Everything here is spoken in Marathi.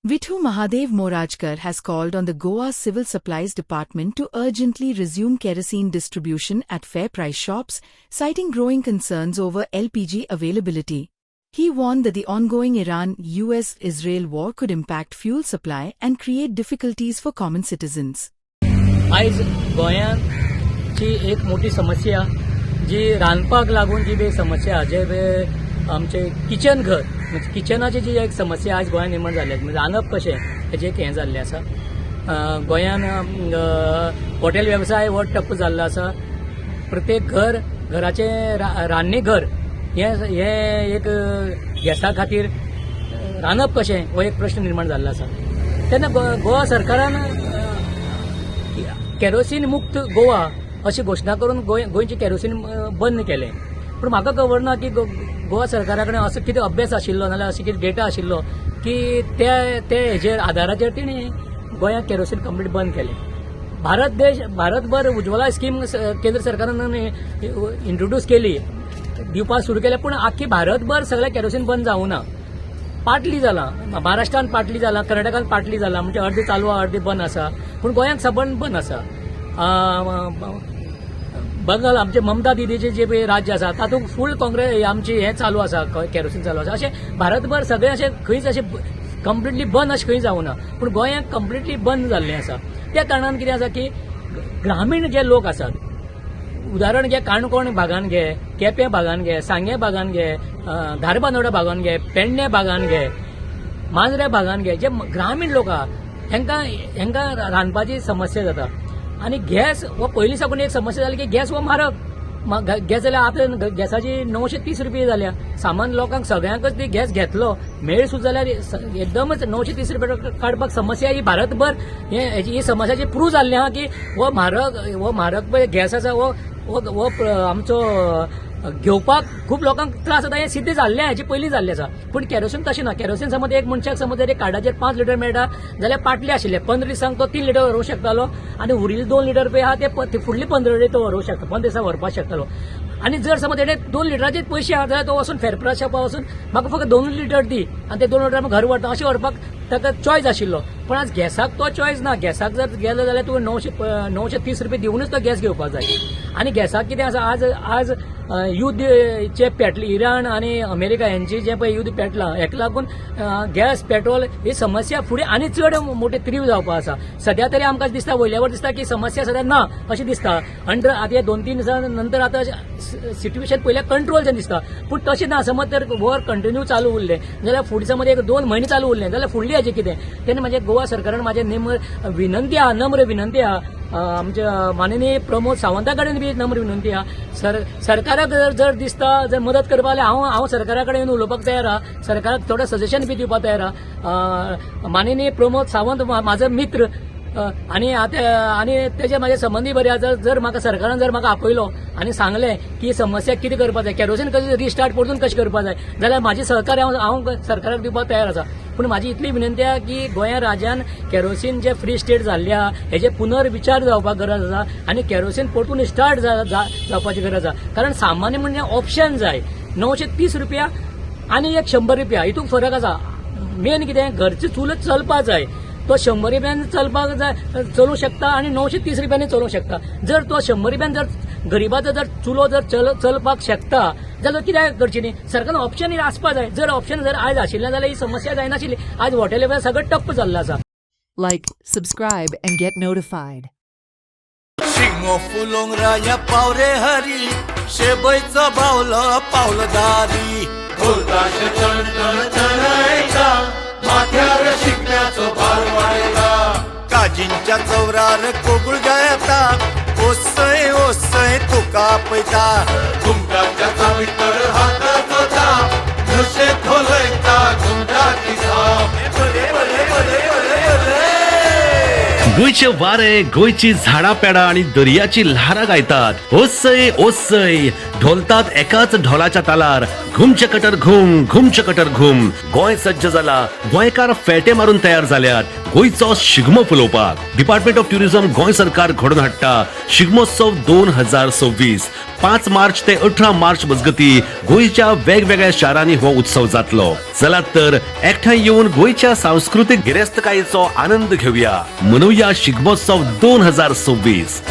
Vithu Mahadev Morajkar has called on the Goa Civil Supplies Department to urgently resume kerosene distribution at fair price shops, citing growing concerns over LPG availability. He warned that the ongoing Iran-US-Israel war could impact fuel supply and create difficulties for common citizens. आज गोंयांची एक मोठी समस्या जी रांदपाक लागून जी समस्या जे आमचे किचन घर म्हणजे किचनाची जी एक समस्या आज गोंयांत निर्माण जाल्ली म्हणजे रांदप कशें हेजें एक हें जाल्लें आसा. गोंयांत हॉटेल वेवसाय हो ठप्प जाल्लो आसा. प्रत्येक घराचें रान्नी घर हें एक गॅसा खातीर रांदप कशें हो एक प्रश्न निर्माण जाल्लो आसा. तेन्ना गोवा सरकारान केरोसीन मुक्त गोवा अशी घोशणा करून गोंयची केरोसीन बंद केलें. पूण म्हाका खबर ना की गोवा सरकारा कडेन असो कितें अभ्यास आशिल्लो नाजाल्यार असो कितें डेटा आशिल्लो की ते हेजेर आधाराचेर तेणी गोंयांत केरोसीन कंप्लीट बंद केलें. भारतभर उज्ज्वला स्कीम केंद्र सरकारान इंट्रोड्यूस केली, दिवपाक सुरू केलें, पूण आख्खी भारतभर सगळें केरोसीन बंद जावूं ना. पार्टली जाला, महाराष्ट्रान पार्टली जाला, कर्नाटकान पार्टली जाला, म्हणजे अर्दी चालू अर्दी बंद आसा. पूण गोंयांत सबंद बंद आसा. बंगाल आमचे ममता दिदीचे जे पळय राज्य आसा तातूंत फूल काँग्रेस आमची हें चालू आसा, केरोसीन चालू आसा. अशें भारतभर सगळें अशें खंयच अशें कंप्लिटली बंद अशें खंय जावं ना. पूण गोंयांत कंप्लिटली बंद जाल्लें आसा. त्या कारणान कितें आसा की ग्रामीण जे लोक आसात, उदाहरण घे काणकोण भागान घे, केपें भागान घे, सांगे भागान घे, धारबांदोडा भागान घे, पेडणे भागान घे, मांजरे भागान घे, जे ग्रामीण लोक आहा हेंकां रांदपाची समस्या जाता. आनी गॅस हो पयलीं साकून एक समस्या जाली की गॅस हो म्हारग. गॅस जाल्यार आतां गॅसाची 930 रुपया जाल्या. सामान लोकांक सगळ्यांकच ती गॅस घेतलो मेळ सुद्दां जाल्यार एकदमच 930 रुपया काडपाक समस्या ही भारतभर ही समस्याची प्रूव जाल्ली आहा की हो म्हारग पळय गॅस आसा हो आमचो घेवपाक खूब लोकांक त्रास जाता. हें सिद्ध जाल्लें हेचे पयलीं जाल्लें आसा. पूण केरोसीन तशें ना. केरोसीन समज एक मनशाक समज जर एक कार्डाचेर 5 लिटर मेळटा जाल्यार पाटले आशिल्ले 15 दिसांक तो 3 लिटर व्हरूंक शकतालो आनी उरिल्ले 2 लिटर पळय आहा ते फुडली 15 लिटर तो व्हरूंक शकता, 15 दिसांक व्हरपाक शकतालो. आनी जर समज तेणे 2 लिटराचे पयशे आहा जाल्यार तो वचून फेरप्रास शॉपार वचून म्हाका फक्त 2 लिटर दी आनी ते 2 लिटर घर व्हरता अशें व्हरपाक ताका चॉयस आशिल्लो. पण आज गॅसाक तो चॉयस ना. गॅसाक जर गेलो जाल्यार तुवें 930 रुपया दिवनूच तो गॅस घेवपाक जाय. आनी गॅसाक कितें आसा आज युद्ध जे पेटले इराण आनी अमेरिका यांची जे पळय युद्ध पेटलां हेका लागून गॅस पेट्रोल ही समस्या फुडें आनी चड मोठी तीव्र जावपाक आसा. सध्या तरी आमकां दिसता वयल्यावर दिसता की समस्या सध्या ना अशी दिसता. आतां 2-3 दिसां नंतर आतां सिट्युएशन पयल्या कंट्रोलचें दिसता. पूण तशें ना. समज तर वॉर कंटिन्यू चालू उरलें जाल्यार फुडें समज एक 2 म्हयने चालू उरलें जाल्यार फुडली हाजें कितें. तेन्ना म्हाजे गोवा सरकारान म्हाजें नम्र विनंती आहा आमच्या माननीय प्रमोद सावंता कडेन बी नम्र विनंती आहा. सरकाराक जर दिसता जर मदत करपाक जाल्यार हांव सरकारा कडेन येवन उलोवपाक तयार आहा. सरकाराक थोडे सजेशन बी दिवपाक तयार आहा. माननीय प्रमोद सावंत म्हाजो मित्र आनी तेजे म्हाजे संबंधी बरे आसा. जर म्हाका सरकारान जर म्हाका आपयलो आनी सांगलें की समस्या कितें करपाक जाय, केरोसीन कशें रिस्टार्ट परतून कशें करपाक जाय जाल्यार म्हाजी सहकार्य हांव सरकाराक दिवपाक तयार आसा. पूण म्हाजी इतली विनंती आहा की गोंया राज्यान केरोसीन जे फ्री स्टेट जाल्ले आहा हेजे पुनर्विचार जावपाक गरज आसा आनी केरोसीन परतून स्टार्ट जावपाची गरज आसा. कारण सामान्य म्हणजे ऑप्शन जाय. 930 रुपया आनी एक 100 रुपया हितून फरक आसा. मेन कितें घरची चूल चलपाक जाय. तो 100 रुपयान चलपाक जाय चलूं शकता आनी 930 रुपयांनी चलोवंक शकता. जर तो 100 रुपयान जर गरीबाचो जर चुलो जर चलपाक शकता जाल्यार कित्याक करची न्ही. सरकारान ऑप्शन आसपाक जाय. जर ऑप्शन जर आयज आशिल्लें जाल्यार ही समस्या जायनाशिल्ली. आज हॉटेल वेवसाय सगळें ठप्प जाल्लो आसा. Like, subscribe and get notified. Shingo फुलोंग राया पावरे हरी शेबईचा बावलं पावलदारी ढोलताश चढायचा माथ्यावर शिकण्याचं भार वाढला. काजींच्या चौरार कोगुळ गायता ओसय ओसय तुका पैता घुमटाच्या चावीतर हातात होता नशे खोलयता घुमटाची धाम. गोंयचे वारे, गोंयची झाडां पेडां आनी दर्याची ल्हारां गायतात. ओसय ओसय ढोलतात एकाच ढोलाच्या तालार घुमचे कटर घुम घुमचे कटर घुम. गोंय सज्ज जाला. गोंयकार फेटे मारून तयार जाल्यात गोंयचो Shigmo फुलोवपाक. Department of tourism Goa सरकार घडोवन हाडटा शिगमोत्सव 2026. 5 मार्च ते 18 मार्च मजगती गोंयच्या वेगवेगळ्या शारांनी हो उत्सव जातलो. चलात तर एकठांय येवन गोंयच्या सांस्कृतीक गिरेस्तकायेचो आनंद घेवया. मनोवया शिगमोत्सव 2026.